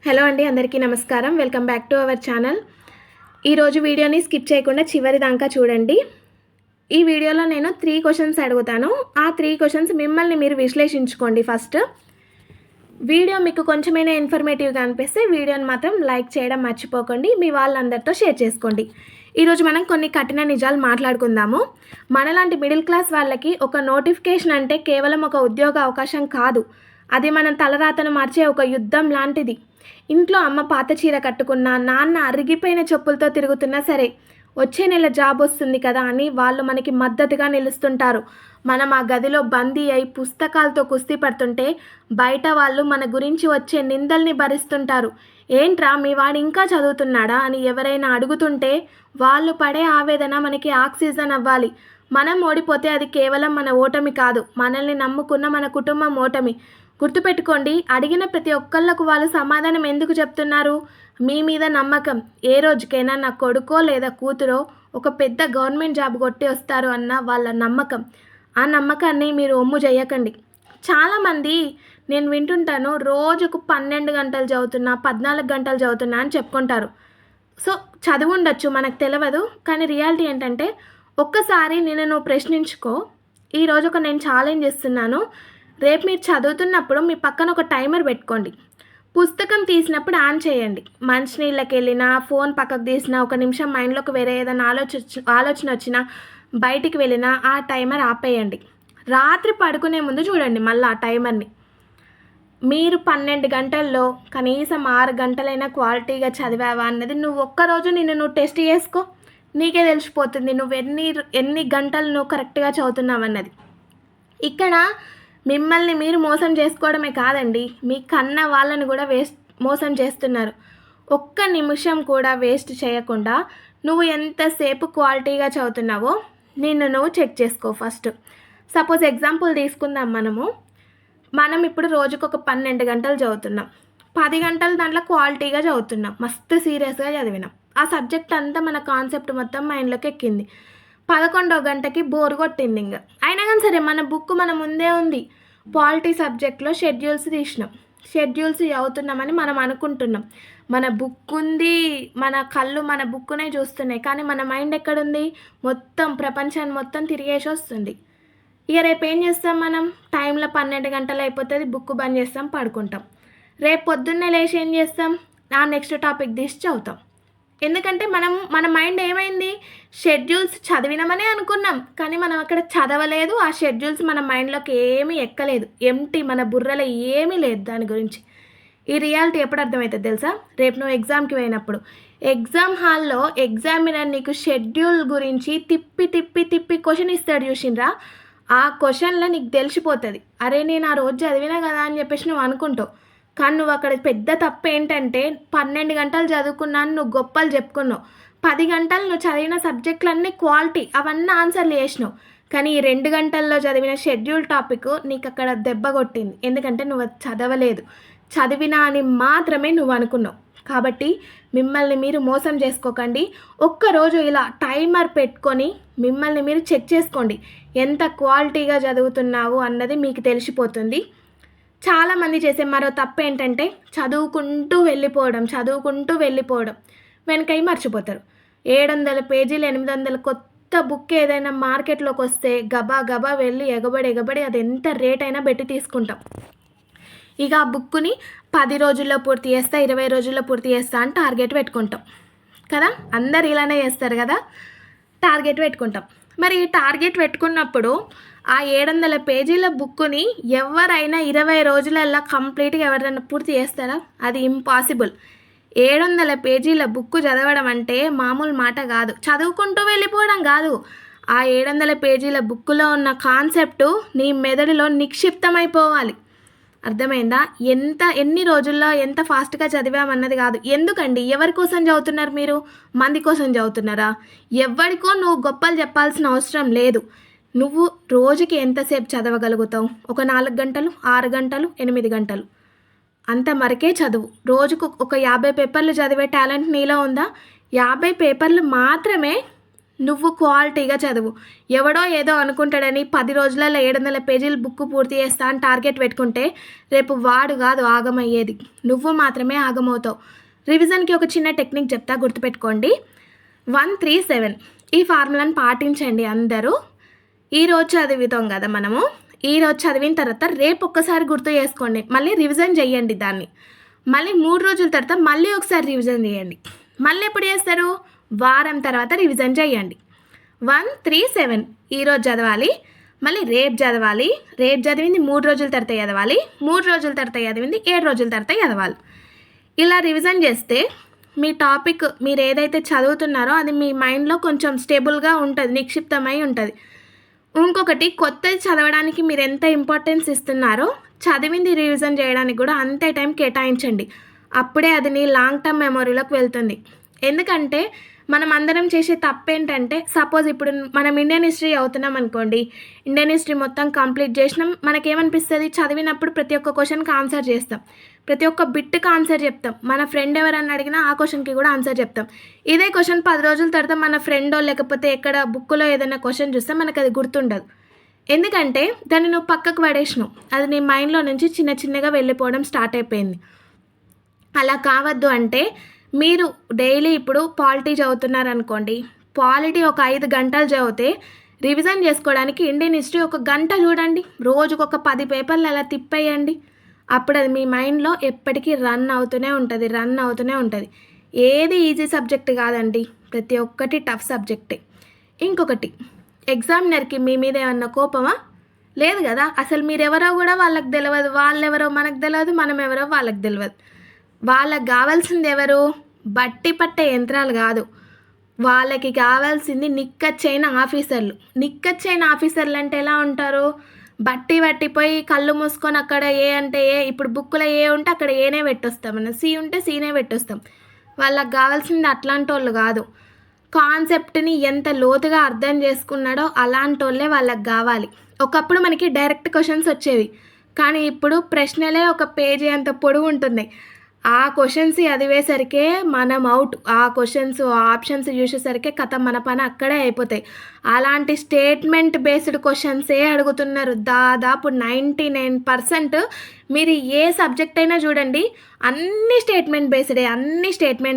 Hello అండి, అందరికీ నమస్కారం. Welcome back to our channel. ఈరోజు వీడియోని స్కిప్ చేయకుండా చివరి దాకా చూడండి. ఈ వీడియోలో నేను 3 క్వశ్చన్స్ అడుగుతాను. ఆ 3 క్వశ్చన్స్ మిమ్మల్ని మీరు విశ్లేషించుకోండి. ఫస్ట్ వీడియో మీకు కొంచెమైనా ఇన్ఫర్మేటివ్గా అనిపిస్తే వీడియోని మాత్రం లైక్ చేయడం మర్చిపోకండి. మీ వాళ్ళందరితో షేర్ చేసుకోండి. ఈరోజు మనం కొన్ని కఠిన నిజాలు మాట్లాడుకుందాము. మనలాంటి మిడిల్ క్లాస్ వాళ్ళకి ఒక నోటిఫికేషన్ అంటే కేవలం ఒక ఉద్యోగ అవకాశం కాదు, అది మన తలరాతను మార్చే ఒక యుద్ధం లాంటిది. ఇంట్లో అమ్మ పాత చీర కట్టుకున్నా, నాన్న అరిగిపోయిన చెప్పులతో తిరుగుతున్నా సరే, వచ్చే నెల జాబ్ వస్తుంది కదా అని వాళ్ళు మనకి మద్దతుగా నిలుస్తుంటారు. మనం ఆ గదిలో బందీ అయి పుస్తకాలతో కుస్తీ పడుతుంటే బయట వాళ్ళు మన గురించి వచ్చే నిందల్ని భరిస్తుంటారు. ఏంట్రా మీ వాడు ఇంకా చదువుతున్నాడా అని ఎవరైనా అడుగుతుంటే వాళ్ళు పడే ఆవేదన మనకి ఆక్సిజన్ అవ్వాలి. మనం ఓడిపోతే అది కేవలం మన ఓటమి కాదు, మనల్ని నమ్ముకున్న మన కుటుంబం ఓటమి. గుర్తుపెట్టుకోండి, అడిగిన ప్రతి ఒక్కళ్ళకు వాళ్ళు సమాధానం ఎందుకు చెప్తున్నారు? మీ మీద నమ్మకం. ఏ రోజుకైనా నా కొడుకో లేదా కూతురో ఒక పెద్ద గవర్నమెంట్ జాబ్ కొట్టి వస్తారు అన్న వాళ్ళ నమ్మకం. ఆ నమ్మకాన్ని మీరు ఒమ్ము చేయకండి. చాలామంది నేను వింటుంటాను, రోజుకు 12 గంటలు చదువుతున్నా, 14 గంటలు చదువుతున్నా అని చెప్పుకుంటారు. సో చదువు ఉండొచ్చు, మనకు తెలియదు. కానీ రియాలిటీ ఏంటంటే, ఒక్కసారి నువ్వు ప్రశ్నించుకో. ఈరోజు నేను ఛాలెంజ్ ఇస్తున్నాను. రేపు మీరు చదువుతున్నప్పుడు మీ పక్కన ఒక టైమర్ పెట్టుకోండి. పుస్తకం తీసినప్పుడు ఆన్ చేయండి. మంచినీళ్ళకి వెళ్ళినా, ఫోన్ పక్కకు తీసినా, ఒక నిమిషం మైండ్లోకి వేరే ఏదైనా ఆలోచన వచ్చినా, బయటికి వెళ్ళినా ఆ టైమర్ ఆపేయండి. రాత్రి పడుకునే ముందు చూడండి మళ్ళీ ఆ టైమర్ని. మీరు 12 గంటల్లో కనీసం 6 గంటలైనా క్వాలిటీగా చదివావా అన్నది నువ్వు ఒక్కరోజు నువ్వు టెస్ట్ చేసుకో. నీకే తెలిసిపోతుంది నువ్వు ఎన్ని గంటలు నువ్వు కరెక్ట్గా చదువుతున్నావన్నది. ఇక్కడ మిమ్మల్ని మీరు మోసం చేసుకోవడమే కాదండి, మీ కన్న వాళ్ళని కూడా మోసం చేస్తున్నారు. ఒక్క నిమిషం కూడా వేస్ట్ చేయకుండా నువ్వు ఎంతసేపు క్వాలిటీగా చదువుతున్నావో నువ్వు చెక్ చేసుకో ఫస్ట్. సపోజ్ ఎగ్జాంపుల్ తీసుకుందాం. మనం ఇప్పుడు రోజుకు ఒక 12 గంటలు చదువుతున్నాం. 10 గంటలు దాంట్లో క్వాలిటీగా చదువుతున్నాం, మస్తు సీరియస్గా చదివినాం. ఆ సబ్జెక్ట్ అంతా మన కాన్సెప్ట్ మొత్తం మైండ్లోకి ఎక్కింది. 11వ గంటకి బోర్ కొట్టింది. ఇంకా అయినా కానీ సరే మన బుక్ మన ముందే ఉంది. పాలిటీ సబ్జెక్ట్లో షెడ్యూల్స్ తీసినాం, షెడ్యూల్స్ చదువుతున్నామని మనం అనుకుంటున్నాం. మన బుక్ ఉంది, మన కళ్ళు మన బుక్కునే చూస్తున్నాయి. కానీ మన మైండ్ ఎక్కడుంది? మొత్తం ప్రపంచాన్ని మొత్తం తిరిగేసి వస్తుంది. ఇక రేపు ఏం చేస్తాం? మనం టైంలో 12 గంటలు అయిపోతుంది, బుక్ బంద్ చేస్తాం, పడుకుంటాం. రేపు పొద్దున్నే లేచి ఏం చేస్తాం? నెక్స్ట్ టాపిక్ తీసి చదువుతాం. ఎందుకంటే మన మైండ్ ఏమైంది? షెడ్యూల్స్ చదివినామనే అనుకున్నాం, కానీ మనం అక్కడ చదవలేదు. ఆ షెడ్యూల్స్ మన మైండ్లోకి ఏమీ ఎక్కలేదు, ఎంటీ, మన బుర్రలో ఏమీ లేదు దాని గురించి. ఈ రియాలిటీ ఎప్పుడు అర్థమవుతుంది తెలుసా? రేపు నువ్వు ఎగ్జామ్కి పోయినప్పుడు ఎగ్జామ్ హాల్లో ఎగ్జామినర్ నీకు షెడ్యూల్ గురించి తిప్పి తిప్పి తిప్పి క్వశ్చన్ ఇస్తాడు, చూసిండ్రా? ఆ క్వశ్చన్లో నీకు తెలిసిపోతుంది, అరే నేను ఆ రోజు చదివినా కదా అని చెప్పేసి నువ్వు అనుకుంటావు. కానీ నువ్వు అక్కడ పెద్ద తప్పు ఏంటంటే 12 గంటలు చదువుకున్నాను నువ్వు గొప్పలు చెప్పుకున్నావు. 10 గంటలు నువ్వు చదివిన సబ్జెక్టులన్నీ క్వాలిటీ, అవన్నీ ఆన్సర్లు చేసినావు. కానీ ఈ 2 గంటల్లో చదివిన షెడ్యూల్ టాపిక్ నీకు అక్కడ దెబ్బ కొట్టింది. ఎందుకంటే నువ్వు చదవలేదు, చదివినా అని మాత్రమే నువ్వు అనుకున్నావు. కాబట్టి మిమ్మల్ని మీరు మోసం చేసుకోకండి. ఒక్కరోజు ఇలా టైమర్ పెట్టుకొని మిమ్మల్ని మీరు చెక్ చేసుకోండి, ఎంత క్వాలిటీగా చదువుతున్నావు అన్నది మీకు తెలిసిపోతుంది. చాలామంది చేసే మరో తప్పు ఏంటంటే చదువుకుంటూ వెళ్ళిపోవడం, వెనకై మర్చిపోతారు. 700 పేజీలు 800 కొత్త బుక్ ఏదైనా మార్కెట్లోకి వస్తే గబా వెళ్ళి ఎగబడి అది ఎంత రేట్ అయినా పెట్టి తీసుకుంటాం. ఇక ఆ బుక్కుని 10 రోజుల్లో పూర్తి చేస్తా, 20 రోజుల్లో పూర్తి చేస్తా అని టార్గెట్ పెట్టుకుంటాం కదా. అందరు ఇలానే చేస్తారు కదా, టార్గెట్ పెట్టుకుంటాం. మరి ఈ టార్గెట్ పెట్టుకున్నప్పుడు ఆ 700 పేజీల బుక్కుని ఎవరైనా 20 రోజులల్లో కంప్లీట్గా ఎవరైనా పూర్తి చేస్తారా? అది ఇంపాసిబుల్. 700 పేజీల బుక్ చదవడం అంటే మామూలు మాట కాదు, చదువుకుంటూ వెళ్ళిపోవడం కాదు. ఆ 700 పేజీల బుక్కులో ఉన్న కాన్సెప్టు నీ మెదడులో నిక్షిప్తమైపోవాలి. అర్థమైందా? ఎన్ని రోజుల్లో ఎంత ఫాస్ట్గా చదివామన్నది కాదు. ఎందుకండి? ఎవరి కోసం చదువుతున్నారు మీరు? మంది కోసం చదువుతున్నారా? ఎవరికో నువ్వు గొప్పలు చెప్పాల్సిన అవసరం లేదు. నువ్వు రోజుకి ఎంతసేపు చదవగలుగుతావు? ఒక 4 గంటలు, 6 గంటలు, 8 గంటలు, అంతవరకే చదువు. రోజుకు ఒక 50 పేపర్లు చదివే టాలెంట్ నీలో ఉందా? 50 పేపర్లు మాత్రమే నువ్వు క్వాలిటీగా చదువు. ఎవడో ఏదో అనుకుంటాడని 10 రోజులలో 700 పేజీలు బుక్ పూర్తి చేస్తా అని టార్గెట్ పెట్టుకుంటే రేపు వాడు కాదు ఆగమయ్యేది, నువ్వు మాత్రమే ఆగమవుతావు. రివిజన్కి ఒక చిన్న టెక్నిక్ చెప్తా, గుర్తుపెట్టుకోండి. 137 ఈ ఫార్ములాని పాటించండి అందరూ. ఈరోజు చదువుతాం కదా మనము, ఈరోజు చదివిన తర్వాత రేపు ఒక్కసారి గుర్తు చేసుకోండి, మళ్ళీ రివిజన్ చేయండి దాన్ని. మళ్ళీ 3 రోజుల తర్వాత మళ్ళీ ఒకసారి రివిజన్ చేయండి. మళ్ళీ ఎప్పుడు చేస్తారు? వారం తర్వాత రివిజన్ చేయండి. 137 ఈరోజు చదవాలి, మళ్ళీ రేపు చదవాలి, రేపు చదివింది 3 రోజుల తర్వాత చదవాలి, 3 రోజుల తర్వాత చదివింది 7 రోజుల తర్వాత చదవాలి. ఇలా రివిజన్ చేస్తే మీ టాపిక్ మీరు ఏదైతే చదువుతున్నారో అది మీ మైండ్లో కొంచెం స్టేబుల్గా ఉంటుంది, నిక్షిప్తమై ఉంటుంది. ఇంకొకటి, కొత్తది చదవడానికి మీరు ఎంత ఇంపార్టెన్స్ ఇస్తున్నారో చదివింది రివిజన్ చేయడానికి కూడా అంతే టైం కేటాయించండి. అప్పుడే అది నీ లాంగ్ టర్మ్ మెమొరీలోకి వెళ్తుంది. ఎందుకంటే మనం అందరం చేసే తప్పు ఏంటంటే, సపోజ్ ఇప్పుడు మనం ఇండియన్ హిస్టరీ అవుతున్నాం అనుకోండి, ఇండియన్ హిస్టరీ మొత్తం కంప్లీట్ చేసినాం, మనకేమనిపిస్తుంది, చదివినప్పుడు ప్రతి ఒక్క క్వశ్చన్కి ఆన్సర్ చేస్తాం, ప్రతి ఒక్క బిట్కి ఆన్సర్ చెప్తాం, మన ఫ్రెండ్ ఎవరన్నా అడిగినా ఆ క్వశ్చన్కి కూడా ఆన్సర్ చెప్తాం. ఇదే క్వశ్చన్ 10 రోజుల తర్వాత మన ఫ్రెండో లేకపోతే ఎక్కడ బుక్లో ఏదైనా క్వశ్చన్ చూస్తే మనకు అది గుర్తుండదు. ఎందుకంటే దాన్ని నువ్వు పక్కకు పడేసినావు, అది నీ మైండ్లో నుంచి చిన్న చిన్నగా వెళ్ళిపోవడం స్టార్ట్ అయిపోయింది. అలా కావద్దు అంటే మీరు డైలీ ఇప్పుడు పాలిటీ చదువుతున్నారనుకోండి, పాలిటీ ఒక 5 గంటలు చదివితే రివిజన్ చేసుకోవడానికి ఇండియన్ హిస్టరీ ఒక గంట చూడండి, రోజుకు ఒక 10 పేపర్లు అలా తిప్పేయండి. అప్పుడు అది మీ మైండ్లో ఎప్పటికీ రన్ అవుతూనే ఉంటుంది. ఏది ఈజీ సబ్జెక్ట్ కాదండి, ప్రతి ఒక్కటి టఫ్ సబ్జెక్టే. ఇంకొకటి, ఎగ్జామినర్కి మీ మీద ఏమన్నా కోపమా? లేదు కదా. అసలు మీరెవరో కూడా వాళ్ళకి తెలియదు, వాళ్ళెవరో మనకు తెలియదు, మనం ఎవరో వాళ్ళకి తెలియదు. వాళ్ళకి కావాల్సింది ఎవరు? బట్టి పట్టే యంత్రాలు కాదు, వాళ్ళకి కావాల్సింది నిక్కచ్చైన ఆఫీసర్లు. నిక్కచ్చైన ఆఫీసర్లు అంటే ఎలా ఉంటారు? బట్టి పట్టిపోయి కళ్ళు మూసుకొని అక్కడ ఏ అంటే ఏ, ఇప్పుడు బుక్లో ఏ ఉంటే అక్కడ ఏనే పెట్టొస్తాం, మనం సి ఉంటే సీనే పెట్టొస్తాం. వాళ్ళకి కావాల్సింది అట్లాంటి వాళ్ళు కాదు, కాన్సెప్ట్ని ఎంత లోతుగా అర్థం చేసుకున్నాడో అలాంటి వాళ్ళే వాళ్ళకి కావాలి. ఒకప్పుడు మనకి డైరెక్ట్ క్వశ్చన్స్ వచ్చేవి, కానీ ఇప్పుడు ప్రశ్నలే ఒక పేజీ అంత పొడవు ఉంటున్నాయి. ఆ క్వశ్చన్స్ చదివేసరికే మనం అవుట్, ఆ క్వశ్చన్స్ ఆప్షన్స్ చూసేసరికి కథ మన పని అక్కడే అయిపోతాయి. అలాంటి స్టేట్మెంట్ బేస్డ్ క్వశ్చన్సే అడుగుతున్నారు దాదాపు 99%. మీరు ఏ సబ్జెక్ట్ అయినా చూడండి, అన్ని స్టేట్మెంట్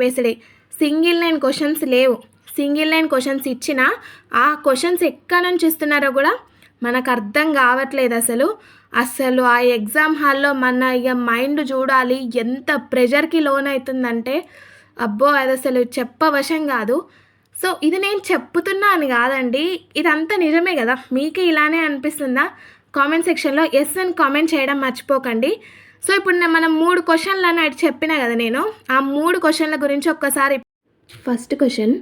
బేస్డే. సింగిల్ లైన్ క్వశ్చన్స్ లేవు. సింగిల్ లైన్ క్వశ్చన్స్ ఇచ్చినా ఆ క్వశ్చన్స్ ఎక్కడి నుంచి ఇస్తున్నారో కూడా మనకు అర్థం కావట్లేదు. అసలు ఆ ఎగ్జామ్ హాల్లో మన మైండ్ చూడాలి ఎంత ప్రెషర్కి లోన్ అవుతుందంటే, అబ్బో అది అసలు చెప్పవశం కాదు. సో ఇది నేను చెప్తున్నాను కాదండి, ఇదంతా నిజమే కదా. మీకు ఇలానే అనిపిస్తుందా? కామెంట్ సెక్షన్లో ఎస్ అని కామెంట్ చేయడం మర్చిపోకండి. సో ఇప్పుడు మనం 3 క్వశ్చన్లు అని చెప్పినా కదా నేను, ఆ 3 క్వశ్చన్ల గురించి ఒక్కసారి. ఫస్ట్ క్వశ్చన్,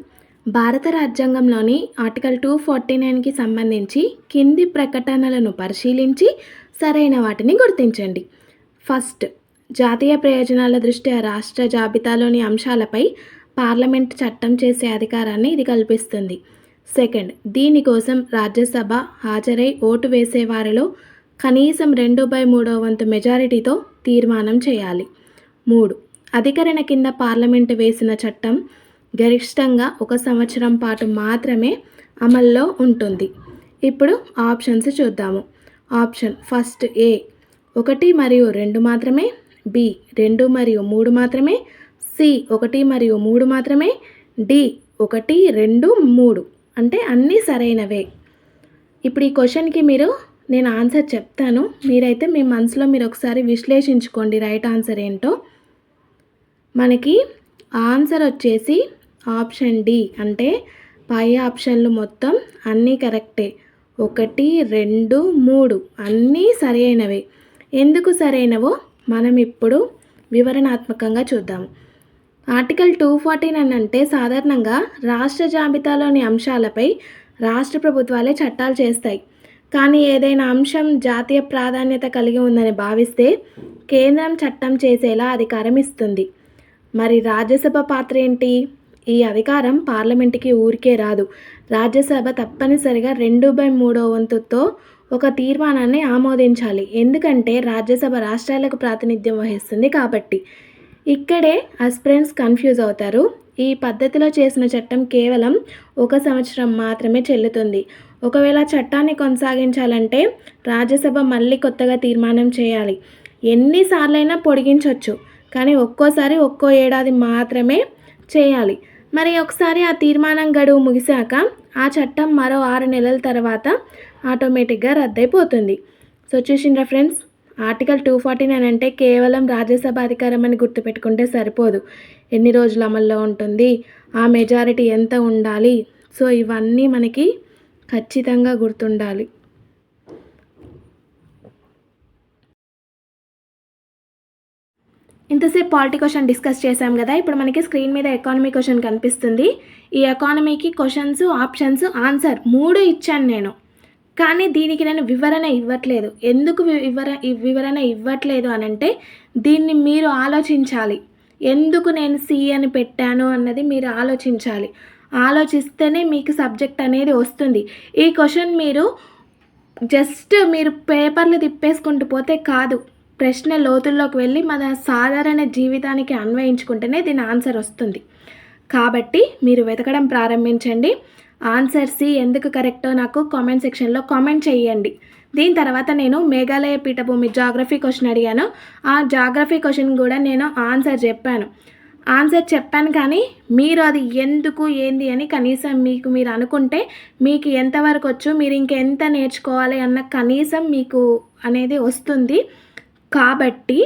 భారత రాజ్యాంగంలోని ఆర్టికల్ 249కి సంబంధించి కింది ప్రకటనలను పరిశీలించి సరైన వాటిని గుర్తించండి. ఫస్ట్, జాతీయ ప్రయోజనాల దృష్ట్యా రాష్ట్ర జాబితాలోని అంశాలపై పార్లమెంట్ చట్టం చేసే అధికారాన్ని ఇది కల్పిస్తుంది. సెకండ్, దీనికోసం రాజ్యసభ హాజరై ఓటు వేసే వారిలో కనీసం 2/3 వంతు మెజారిటీతో తీర్మానం చేయాలి. 3, అధికరణ కింద పార్లమెంటు వేసిన చట్టం గరిష్టంగా 1 సంవత్సరం పాటు మాత్రమే అమల్లో ఉంటుంది. ఇప్పుడు ఆప్షన్స్ చూద్దాము. ఆప్షన్ ఫస్ట్, ఏ 1 మరియు 2 మాత్రమే, బి 2 మరియు 3 మాత్రమే, సి 1 మరియు 3 మాత్రమే, డి 1, 2, 3 అంటే అన్నీ సరైనవే. ఇప్పుడు ఈ క్వశ్చన్కి నేను ఆన్సర్ చెప్తాను, మీరైతే మీ మనసులో మీరు ఒకసారి విశ్లేషించుకోండి రైట్ ఆన్సర్ ఏంటో. మనకి ఆన్సర్ వచ్చేసి ఆప్షన్ డి, అంటే పై ఆప్షన్లు మొత్తం అన్నీ కరెక్టే. 1, 2, 3 అన్నీ సరైనవే. ఎందుకు సరైనవో మనం ఇప్పుడు వివరణాత్మకంగా చూద్దాము. ఆర్టికల్ 249 అంటే సాధారణంగా రాష్ట్ర జాబితాలోని అంశాలపై రాష్ట్ర ప్రభుత్వాలే చట్టాలు చేస్తాయి. కానీ ఏదైనా అంశం జాతీయ ప్రాధాన్యత కలిగి ఉందని భావిస్తే కేంద్రం చట్టం చేసేలా అధికారం ఇస్తుంది. మరి రాజ్యసభ పాత్ర ఏంటి? ఈ అధికారం పార్లమెంటుకి ఊరికే రాదు. రాజ్యసభ తప్పనిసరిగా 2/3 వంతుతో ఒక తీర్మానాన్ని ఆమోదించాలి. ఎందుకంటే రాజ్యసభ రాష్ట్రాలకు ప్రాతినిధ్యం వహిస్తుంది కాబట్టి. ఇక్కడే ఆస్పిరెంట్స్ కన్ఫ్యూజ్ అవుతారు. ఈ పద్ధతిలో చేసిన చట్టం కేవలం 1 సంవత్సరం మాత్రమే చెల్లుతుంది. ఒకవేళ చట్టాన్ని కొనసాగించాలంటే రాజ్యసభ మళ్ళీ కొత్తగా తీర్మానం చేయాలి. ఎన్నిసార్లైనా పొడిగించవచ్చు, కానీ ఒక్కోసారి ఒక్కో ఏడాది మాత్రమే చేయాలి. మరి ఒకసారి ఆ తీర్మానం గడువు ముగిశాక ఆ చట్టం మరో 6 నెలల తర్వాత ఆటోమేటిక్గా రద్దయిపోతుంది. సో చూసిండ్రా ఫ్రెండ్స్, ఆర్టికల్ 249 అంటే కేవలం రాజ్యసభ అధికారం అని గుర్తుపెట్టుకుంటే సరిపోదు. ఎన్ని రోజులు అమల్లో ఉంటుంది, ఆ మెజారిటీ ఎంత ఉండాలి, సో ఇవన్నీ మనకి ఖచ్చితంగా గుర్తుండాలి. ఇంతసేపు పాలిటీ క్వశ్చన్ డిస్కస్ చేశాం కదా. ఇప్పుడు మనకి స్క్రీన్ మీద ఎకానమీ క్వశ్చన్ కనిపిస్తుంది. ఈ ఎకానమీకి క్వశ్చన్స్, ఆప్షన్స్, ఆన్సర్ 3 ఇచ్చాను నేను, కానీ దీనికి నేను వివరణ ఇవ్వట్లేదు. ఎందుకు వివరణ ఇవ్వట్లేదు అనంటే దీన్ని మీరు ఆలోచించాలి. ఎందుకు నేను సి అని పెట్టాను అన్నది మీరు ఆలోచించాలి. ఆలోచిస్తేనే మీకు సబ్జెక్ట్ అనేది వస్తుంది. ఈ క్వశ్చన్ మీరు జస్ట్ పేపర్లు తిప్పేసుకుంటూ పోతే కాదు, ప్రశ్న లోతుల్లోకి వెళ్ళి మన సాధారణ జీవితానికి అన్వయించుకుంటేనే దీని ఆన్సర్ వస్తుంది. కాబట్టి మీరు వెతకడం ప్రారంభించండి. ఆన్సర్ సి ఎందుకు కరెక్టో నాకు కామెంట్ సెక్షన్లో కామెంట్ చేయండి. దీని తర్వాత నేను మేఘాలయ పీఠభూమి జాగ్రఫీ క్వశ్చన్ అడిగాను. ఆ జాగ్రఫీ క్వశ్చన్ కూడా నేను ఆన్సర్ చెప్పాను కానీ మీరు అది ఎందుకు ఏంది అని కనీసం మీరు అనుకుంటే మీకు ఎంతవరకు వచ్చు, మీరు ఇంకెంత నేర్చుకోవాలి అన్న కనీసం మీకు అనేది వస్తుంది. కాబట్టి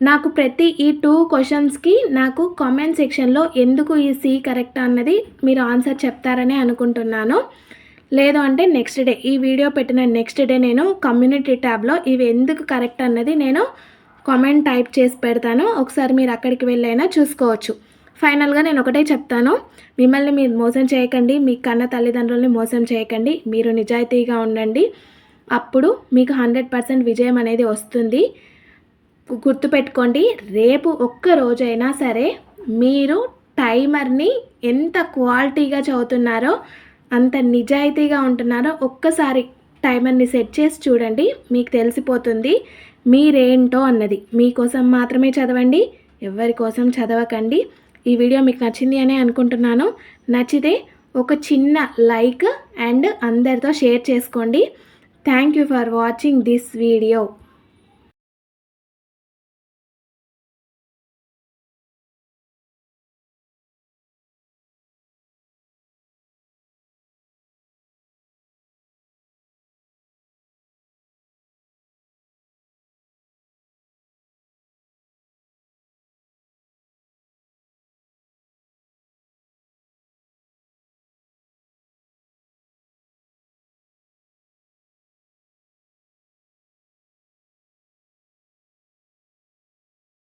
నాకు ప్రతి ఈ 2 క్వశ్చన్స్కి నాకు కామెంట్ సెక్షన్లో ఎందుకు ఈ సి కరెక్ట్ అన్నది మీరు ఆన్సర్ చెప్తారని అనుకుంటున్నాను. లేదు అంటే నెక్స్ట్ డే, ఈ వీడియో పెట్టిన నెక్స్ట్ డే నేను కమ్యూనిటీ ట్యాబ్లో ఇవి ఎందుకు కరెక్ట్ అన్నది నేను కామెంట్ టైప్ చేసి పెడతాను. ఒకసారి మీరు అక్కడికి వెళ్ళైనా చూసుకోవచ్చు. ఫైనల్గా నేను ఒకటే చెప్తాను, మిమ్మల్ని మీరు మోసం చేయకండి, మీ కన్న తల్లిదండ్రుల్ని మోసం చేయకండి, మీరు నిజాయితీగా ఉండండి. అప్పుడు మీకు 100% విజయం అనేది వస్తుంది. గుర్తుపెట్టుకోండి, రేపు ఒక్క రోజైనా సరే మీరు టైమర్ని ఎంత క్వాలిటీగా చదువుతున్నారో, అంత నిజాయితీగా ఉంటున్నారో ఒక్కసారి టైమర్ని సెట్ చేసి చూడండి. మీకు తెలిసిపోతుంది మీరేంటో అన్నది. మీకోసం మాత్రమే చదవండి, ఎవరి కోసం చదవకండి. ఈ వీడియో మీకు నచ్చింది అని అనుకుంటున్నాను. నచ్చితే ఒక చిన్న లైక్ అండ్ అందరితో షేర్ చేసుకోండి. Thank you for watching this video.